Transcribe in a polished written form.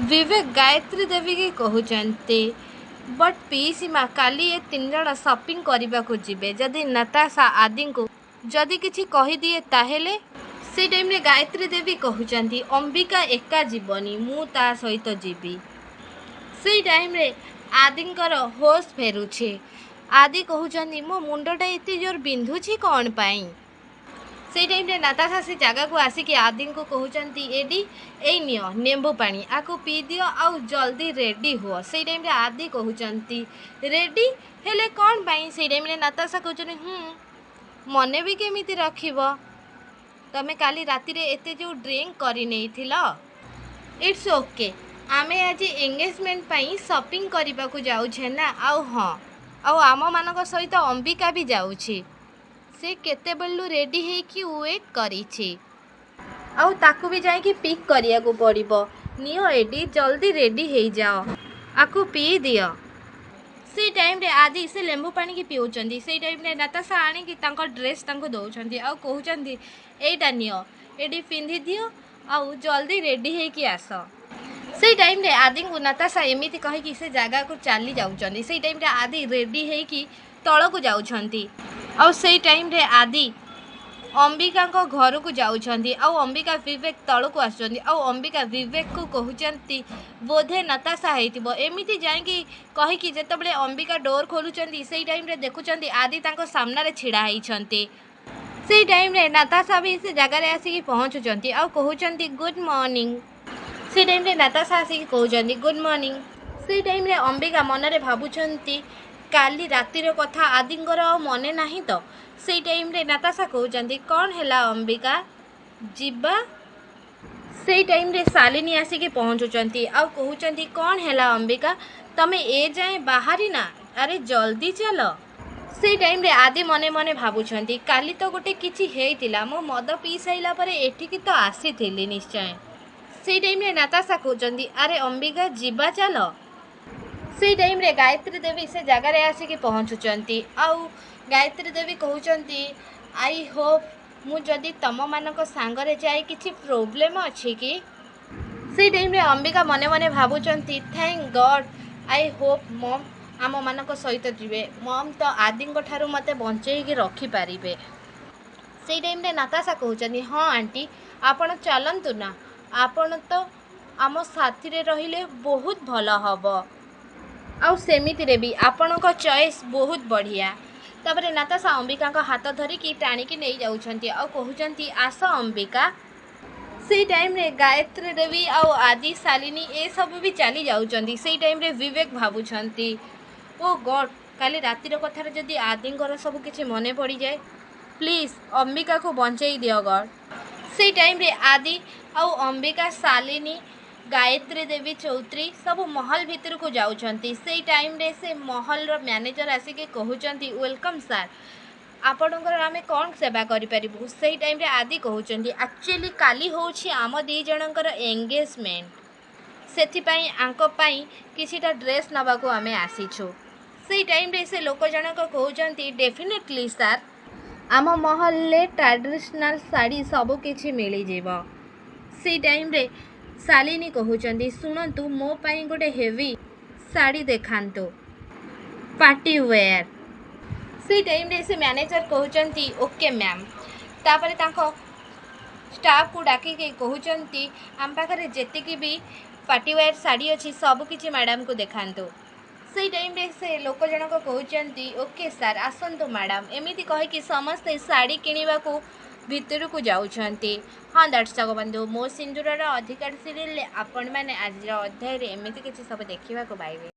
विवेक गायत्री देवी की कहते but PC माँ काली ये तीन जन सपिंग करने को जीवे जदि नताशा आदि को जदि किछि कही दिए ताहेले से टाइम रे गायत्री देवी कहते अंबिका एका जीवनी मु ता सहित जीवी से टाइम रे आदिंकर होश फेरुछे आदि कहते मो मुंडटा एते जोर बिंधुछि कौन पाई से टाइम रे नताशा से जगह को आसिक आदि को कहते एडी ए नियो नेंबू पानी आको पी दियो आउ जल्दी रेडी हुआ से टाइम रे आदि कहते रेडी हेले कौन पाई से टाइम रे नताशा कहते मने भी केमिति रखिब तमे काली राति रे एते जो ड्रिंक करि नेइथिलो इट्स ओके आमे आज एंगेजमेंट पाई शॉपिंग करबा को जाउ छे ना आउ हां आउ आम मानक सहित अंबिका भी जाउछि से केते बेलु रेडी हे कि वेट करिछि आउ ताकू भी जाई कि पिक करिया को पड़िबो नियो एडी जल्दी रेडी हे जाओ आकू पी दियो से टाइम रे आदि से लेंबू पानी की पिउचंदी से टाइम रे नताशा आनी कि तांको ड्रेस तांको दउचंदी आउ कहउचंदी एटा नियो एडी पिंधि दियो आउ जल्दी रेडी हे कि आसो से टाइम रे आदि को नताशा एमिति कहि कि से जगह को चली जाउचंदी से टाइम रे आदि रेडी हे कि तळ को जाउचंदी आउ से टाइम रे आदि अंबिका को घर को जाउछंदी आउ अंबिका विवेक तळ को आछंदी आउ अंबिका विवेक को कहउचंती बोधे नताशा हेतिबो एमिति जाई कि कहि कि जेतबले अंबिका डोर खोलुचंदी से टाइम रे देखुचंदी आदि तांको सामना रे छिड़ा हेइछंती से टाइम रे नताशा भी से जगह रे आसी कि पहुंचुचंती आउ कहउचंती गुड मॉर्निंग से टाइम रे नताशा आसी कि कहउचंती गुड मॉर्निंग से टाइम रे अंबिका मन रे भाबुचंती काली रातिर कथा आदिंगर मने नाही तो से टाइम रे नताशा कहउचंती कौन हैला अंबिका जिबा से टाइम रे शालिनी आसी के पहुंचुचंती आ कहउचंती कौन हैला अंबिका तमे ए जाए बाहरी ना अरे जल्दी चलो से टाइम रे आदि मने मने भाबुचंती काली तो गोटे किछि हेइतिला मो मद पी साइला परे एठी की तो आसीथिली निश्चय से टाइम रे नताशा कहउचंती अरे अंबिका जिबा चलो से टाइम रे गायत्री देवी से जगह रे आसी के पहुंचुचंती आउ गायत्री देवी कहउचंती आई होप मु जदि तम मानक सांगरे जाए किछि प्रॉब्लम अछि कि से टाइम रे अंबिका मने मने भाबुचंती थैंक गॉड आई होप मम आम मानक सहित जीवे मम तो आदिंग ठारू मते बंचेई कि रखी पारिबे से टाइम रे नताशा कहउचंती हां आंटी आपण चलंतु ना आपण तो आम साथी रे रहिले बहुत भलो हबो आउ सेमिति रे भी आपणक चॉइस बहुत बढ़िया तापरे नताशा अंबिका का हाथ धरी कि टाणी की नहीं जाउछंती आ कहउछंती आस अंबिका से टाइम रे गायत्री देवी आउ आदि शालिनी ए सब भी चली जाउछंती से टाइम रे विवेक भाबुछंती ओ गॉड काली रातिर कथार जदि आदिंगर सब किछि मने पड़ी जाए प्लीज अंबिका को बंचेई दियो गॉड से टाइम रे आदि आउ अंबिका शालिनी गायत्री देवी चौधरी सब महल भितर को जाउछंती से टाइम रे से महल रो मैनेजर आसी के कहउछंती वेलकम सर आपणकर आमे कौन सेवा करि परिबु से टाइम रे आदि कहउछंती एक्चुअली काली होउछि आम दी जनकर एंगेजमेंट सेथि पई आंको पई किछिटा ड्रेस नबा को आमे आसीछु से टाइम रे से लोक जनक कहउछंती डेफिनेटली सर आम महल ले ट्रेडिशनल साड़ी सब किछि मिली जेबो से टाइम रे शालिनी कहउचंती सुनंतु मो पाई गोटे हेवी साड़ी देखांतु पार्टी वेयर से टाइम रे से मैनेजर कहउचंती ओके मैम तापरे तांको स्टाफ को डाकी के कहउचंती आम पाखरे जेतिकी भी पार्टी वेयर साड़ी अछि सब किछि मैडम को देखांतु से टाइम रे से लोक जनक कहउचंती ओके सर आसंतु मैडम एमिति कहि कि समस्त साड़ी किनिबा को भितर को जाउछंती हाँ दर्शक बंधु मो सिंदूरर अधिकार सीरियल आपण मैंने आज अध्याय एमती किसी सब देखा पाइबे।